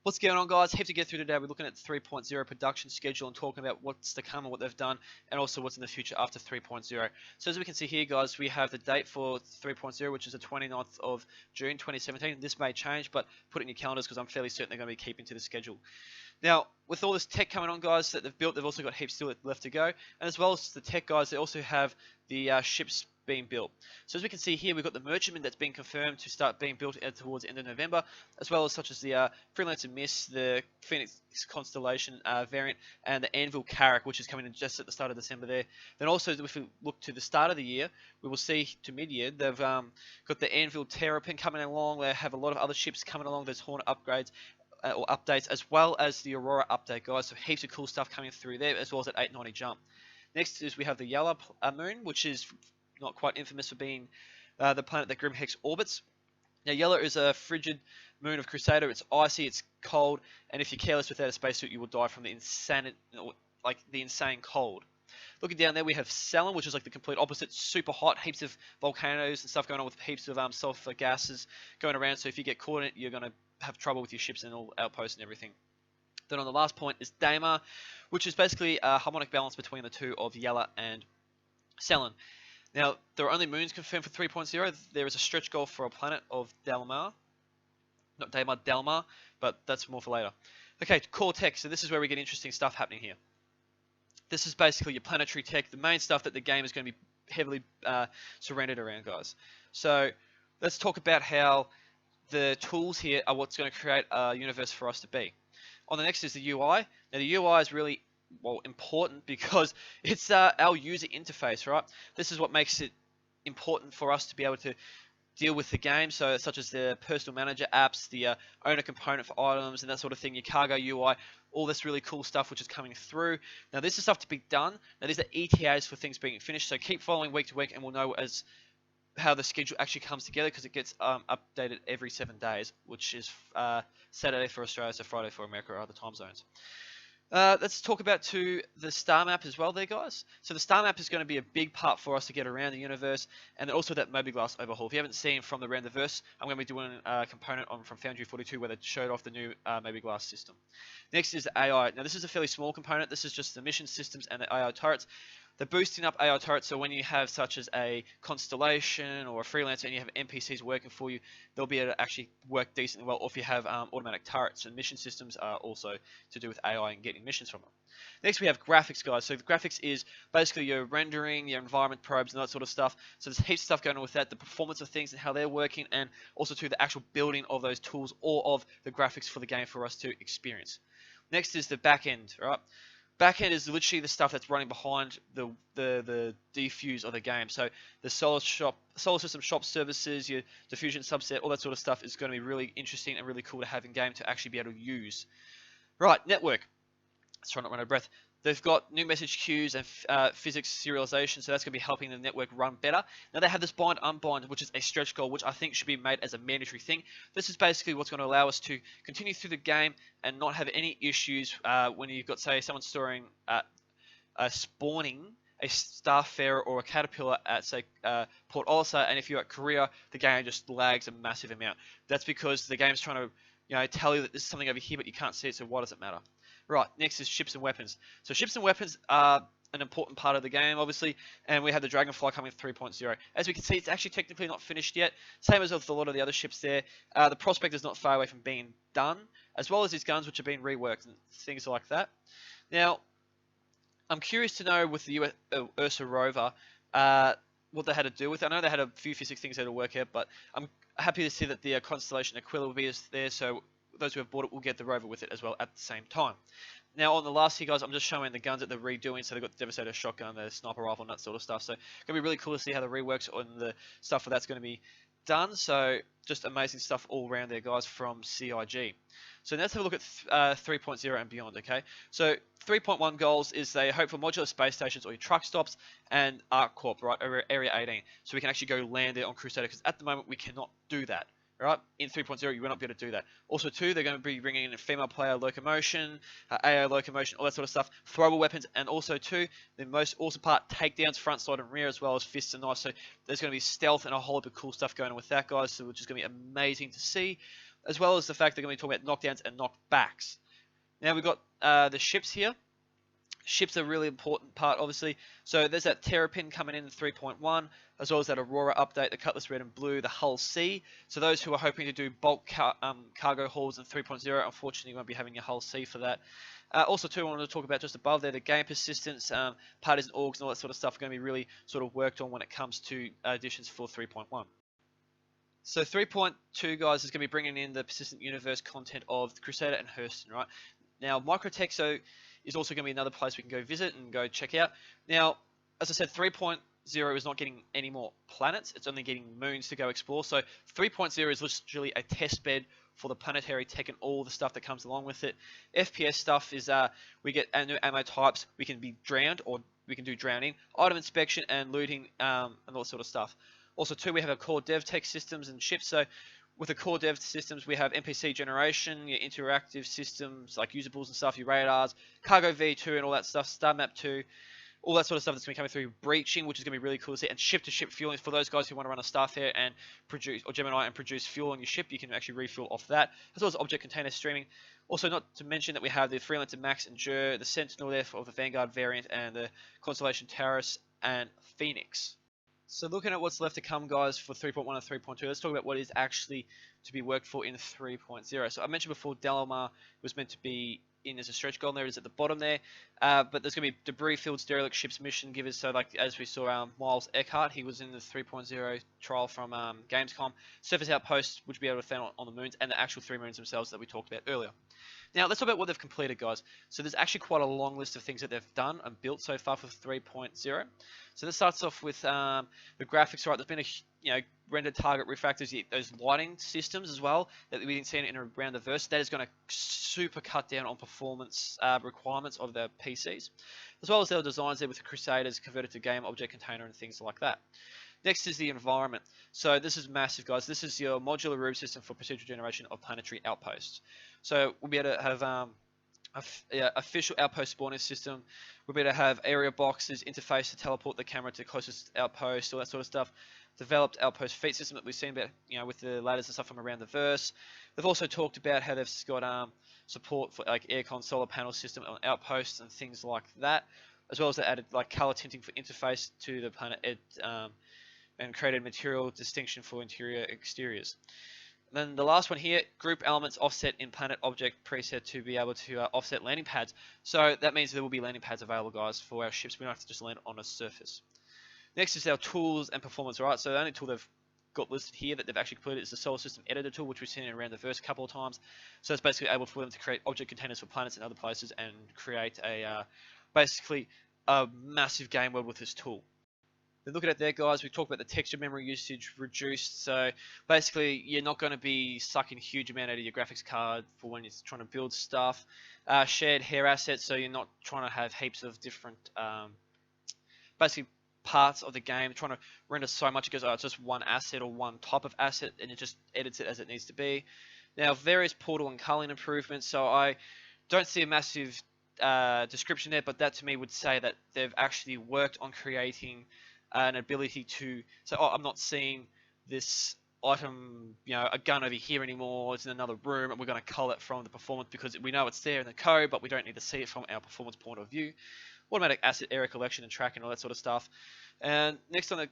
What's going on, guys? Heaps to get through today. We're looking at the 3.0 production schedule and talking about what's to come and what they've done, and also what's in the future after 3.0. So as we can see here, guys, we have the date for 3.0, which is the 29th of June 2017. This may change, but put it in your calendars because I'm fairly certain they're going to be keeping to the schedule. Now, with all this tech coming on, guys, that they've built, they've also got heaps still left to go. And as well as the tech, guys, they also have the ships being built. So as we can see here, we've got the Merchantman that's been confirmed to start being built towards the end of November, as well as such as the Freelancer Miss, the Phoenix Constellation variant, and the Anvil Carrack, which is coming in just at the start of December there. Then also, if we look to the start of the year, we will see to mid-year, they've got the Anvil Terrapin coming along. They have a lot of other ships coming along. There's Hornet upgrades or updates, as well as the Aurora update, guys. So heaps of cool stuff coming through there, as well as that 890 jump. Next is we have the Yellow Moon, which is not quite infamous for being the planet that Grimhex orbits. Now, Yellow is a frigid moon of Crusader. It's icy, it's cold, and if you're careless without a spacesuit, you will die from the insane cold. Looking down there, we have Cellin, which is like the complete opposite, super hot, heaps of volcanoes and stuff going on with heaps of sulfur gases going around. So if you get caught in it, you're going to have trouble with your ships and all outposts and everything. Then on the last point is Daymar, which is basically a harmonic balance between the two of Yellow and Cellin. Now, there are only moons confirmed for 3.0. There is a stretch goal for a planet of Daymar. Not Daymar, Dalmar, but that's more for later. Okay, core tech. So this is where we get interesting stuff happening here. This is basically your planetary tech, the main stuff that the game is going to be heavily surrounded around, guys. So let's talk about how the tools here are what's going to create a universe for us to be. On the next is the UI. Now, the UI is really important because it's our user interface, right? This is what makes it important for us to be able to deal with the game, so such as the personal manager apps, the owner component for items and that sort of thing, your cargo UI, all this really cool stuff which is coming through. Now, this is stuff to be done. Now, these are ETAs for things being finished, so keep following week to week and we'll know how the schedule actually comes together, because it gets updated every 7 days, which is Saturday for Australia, so Friday for America or other time zones. Let's talk about the star map as well there, guys. So the star map is going to be a big part for us to get around the universe, and also that Mobiglass overhaul. If you haven't seen from the Round the Verse, I'm going to be doing a component from Foundry 42 where they showed off the new Mobiglass system. Next is the AI. Now, this is a fairly small component. This is just the mission systems and the AI turrets. They're boosting up AI turrets, so when you have such as a Constellation or a Freelancer and you have NPCs working for you, they'll be able to actually work decently well. Or if you have automatic turrets, and mission systems are also to do with AI and getting missions from them. Next, we have graphics, guys. So the graphics is basically your rendering, your environment probes, and that sort of stuff. So there's heaps of stuff going on with that, the performance of things and how they're working, and also to the actual building of those tools or of the graphics for the game for us to experience. Next is the back end, right? Backend is literally the stuff that's running behind the defuse of the game. So the solar system shop services, your diffusion subset, all that sort of stuff is going to be really interesting and really cool to have in game to actually be able to use. Right, network. Let's try not to run out of breath. They've got new message queues and physics serialization, so that's going to be helping the network run better. Now, they have this bind unbind, which is a stretch goal, which I think should be made as a mandatory thing. This is basically what's going to allow us to continue through the game and not have any issues when you've got, say, someone spawning a Starfarer or a Caterpillar at, say, Port Olisar, and if you're at Korea, the game just lags a massive amount. That's because the game's trying to tell you that there's something over here, but you can't see it, so why does it matter? Right, next is ships and weapons. So ships and weapons are an important part of the game, obviously, and we have the Dragonfly coming with 3.0. As we can see, it's actually technically not finished yet, same as with a lot of the other ships there. The Prospect is not far away from being done, as well as these guns, which are being reworked and things like that. Now, I'm curious to know with the Ursa rover what they had to do with it. I know they had a few physics things they had to work out, but I'm happy to see that the Constellation Aquila will be there, so those who have bought it will get the rover with it as well at the same time. Now, on the last here, guys, I'm just showing the guns that they're redoing. So they've got the Devastator shotgun, the sniper rifle, and that sort of stuff. So it's going to be really cool to see how the reworks on the stuff for that's going to be done. So just amazing stuff all around there, guys, from CIG. So now let's have a look at 3.0 and beyond, okay? So 3.1 goals is they hope for modular space stations or your truck stops and ArcCorp, right, over Area 18. So we can actually go land there on Crusader, because at the moment we cannot do that. Right, in 3.0, you will not be able to do that. Also, too, they're going to be bringing in a female player locomotion, AI locomotion, all that sort of stuff, throwable weapons, and also, too, the most awesome part, takedowns, front, side, and rear, as well as fists and knives. So there's going to be stealth and a whole lot of cool stuff going on with that, guys, so which is going to be amazing to see. as well as the fact they're going to be talking about knockdowns and knockbacks. Now we've got the ships here. Ships are a really important part, obviously. So there's that Terrapin coming in 3.1, as well as that Aurora update, the Cutlass Red and Blue, the Hull C. So those who are hoping to do bulk cargo hauls in 3.0, unfortunately, won't be having your Hull C for that. Also, too, I wanted to talk about just above there, the game persistence, parties and orgs and all that sort of stuff are going to be really sort of worked on when it comes to additions for 3.1. So 3.2, guys, is going to be bringing in the persistent universe content of the Crusader and Hurston, right? Now, Microtexo is also going to be another place we can go visit and go check out. Now, as I said, 3.0 is not getting any more planets. It's only getting moons to go explore. So 3.0 is literally a test bed for the planetary tech and all the stuff that comes along with it. FPS stuff is we get new ammo types. We can be drowned or we can do drowning, item inspection and looting and all that sort of stuff. Also, too, we have our core dev tech systems and ships. So with the core dev systems, we have NPC generation, your interactive systems like usables and stuff, your radars, Cargo V2 and all that stuff, Star Map 2, all that sort of stuff that's going to be coming through. Breaching, which is going to be really cool to see, and ship-to-ship fueling for those guys who want to run a Starfare and produce, or Gemini, and produce fuel on your ship. You can actually refuel off that, as well as object container streaming. Also, not to mention that we have the Freelancer Max and Jur, the Sentinel there for the Vanguard variant, and the Constellation Taurus and Phoenix. So looking at what's left to come, guys, for 3.1 and 3.2, let's talk about what is actually to be worked for in 3.0. So I mentioned before Delamar was meant to be in as a stretch goal, and there it is at the bottom there. But there's going to be debris fields, derelict ships, mission givers. So like as we saw, Miles Eckhart, he was in the 3.0 trial from Gamescom. Surface outposts, which will be able to find on the moons, and the actual 3 moons themselves that we talked about earlier. Now, let's talk about what they've completed, guys. So there's actually quite a long list of things that they've done and built so far for 3.0. So this starts off with the graphics, right? There's been a rendered target refactors, those lighting systems as well that we didn't see in around the verse. That is going to super cut down on performance requirements of the PCs, as well as their designs there with the Crusaders converted to game object container and things like that. Next is the environment. So this is massive, guys. This is your modular room system for procedural generation of planetary outposts. So we'll be able to have official outpost spawning system. We'll be able to have area boxes, interface to teleport the camera to closest outpost, all that sort of stuff. Developed outpost feat system that we've seen about, with the ladders and stuff from around the verse. They've also talked about how they've got support for like aircon solar panel system on outposts and things like that, as well as they added like color tinting for interface to the planet and created material distinction for interior exteriors. And then the last one here, group elements offset in planet object preset to be able to offset landing pads. So that means there will be landing pads available, guys, for our ships. We don't have to just land on a surface. Next is our tools and performance, right? So the only tool they've got listed here that they've actually completed is the Solar System Editor tool, which we've seen around the verse a couple of times. So it's basically able for them to create object containers for planets and other places and create basically a massive game world with this tool. Then looking at there, guys, we talked about the texture memory usage reduced. So basically, you're not going to be sucking a huge amount out of your graphics card for when you're trying to build stuff. Shared hair assets, so you're not trying to have heaps of different, basically parts of the game, trying to render so much it goes, oh, it's just one asset or one type of asset, and it just edits it as it needs to be. Now, various portal and culling improvements. So I don't see a massive description there, but that to me would say that they've actually worked on creating an ability to say, oh, I'm not seeing this item, a gun over here anymore, it's in another room, and we're going to cull it from the performance because we know it's there in the code, but we don't need to see it from our performance point of view. Automatic asset area collection and tracking, all that sort of stuff. And next on the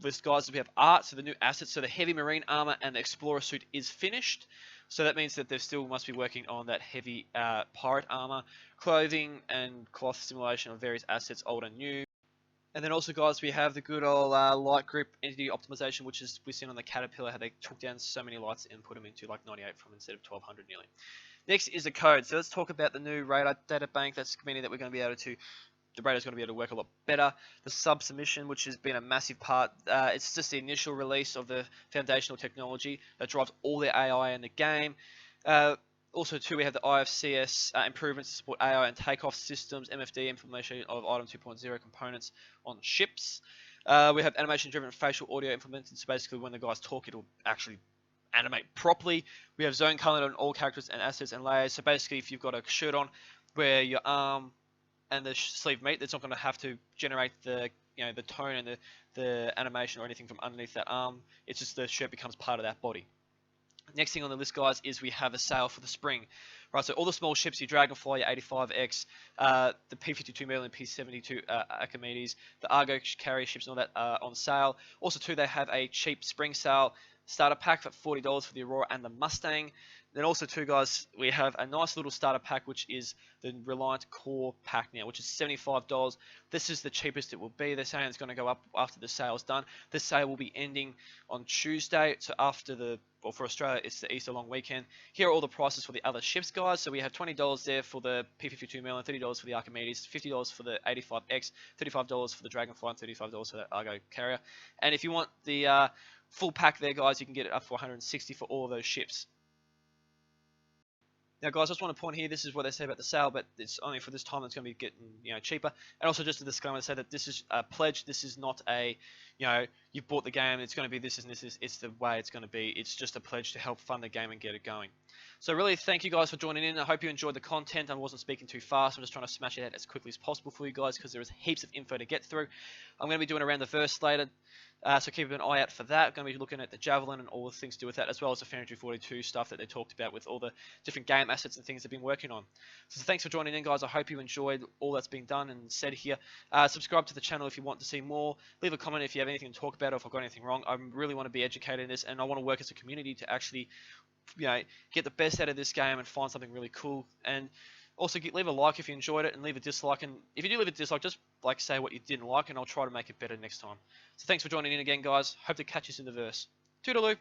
list, guys, we have art, so the new assets. So the heavy marine armor and the explorer suit is finished. So that means that they still must be working on that heavy pirate armor, clothing and cloth simulation of various assets, old and new. And then also, guys, we have the good old light group entity optimization, which is we've seen on the Caterpillar, how they took down so many lights and put them into like 98 from instead of 1200 nearly. Next is the code. So let's talk about the new radar data bank. That's meaning that we're going to be able to, the radar's going to be able to work a lot better. The sub submission, which has been a massive part. It's just the initial release of the foundational technology that drives all the AI in the game. Also, too, we have the IFCS improvements to support AI and takeoff systems, MFD implementation of Item 2.0 components on ships. We have animation-driven facial audio implemented, so basically when the guys talk, it'll actually animate properly. We have zone color on all characters and assets and layers, so basically if you've got a shirt on where your arm and the sleeve meet, it's not going to have to generate the the tone and the animation or anything from underneath that arm. It's just the shirt becomes part of that body. Next thing on the list, guys, is we have a sale for the spring. Right, so all the small ships, your Dragonfly, your 85X, the P52 Merlin, P72 Archimedes, the Argo carrier ships and all that are on sale. Also, too, they have a cheap spring sale starter pack for $40 for the Aurora and the Mustang. Then also, too, guys, we have a nice little starter pack, which is the Reliant Core pack now, which is $75. This is the cheapest it will be. They're saying it's going to go up after the sale's done. This sale will be ending on Tuesday, so after the, well, for Australia, it's the Easter long weekend. Here are all the prices for the other ships, guys. So we have $20 there for the P52 Merlin, $30 for the Archimedes, $50 for the 85X, $35 for the Dragonfly, and $35 for the Argo carrier. And if you want the full pack there, guys, you can get it up for $160 for all of those ships. Now, guys, I just want to point here, this is what they say about the sale, but it's only for this time. It's going to be getting, cheaper. And also just a disclaimer to say that this is a pledge. This is not a, you've bought the game, it's going to be this and this. It's the way it's going to be. It's just a pledge to help fund the game and get it going. So really, thank you guys for joining in. I hope you enjoyed the content. I wasn't speaking too fast. I'm just trying to smash it out as quickly as possible for you guys because there is heaps of info to get through. I'm going to be doing around the verse later. So keep an eye out for that. I'm going to be looking at the Javelin and all the things to do with that, as well as the Fantasy 42 stuff that they talked about with all the different game assets and things they've been working on. So thanks for joining in, guys. I hope you enjoyed all that's been done and said here. Subscribe to the channel if you want to see more. Leave a comment if you have anything to talk about or if I've got anything wrong. I really want to be educated in this, and I want to work as a community to actually, get the best out of this game and find something really cool. And also, leave a like if you enjoyed it, and leave a dislike. And if you do leave a dislike, just say what you didn't like, and I'll try to make it better next time. So thanks for joining in again, guys. Hope to catch you in the verse. Toodaloo!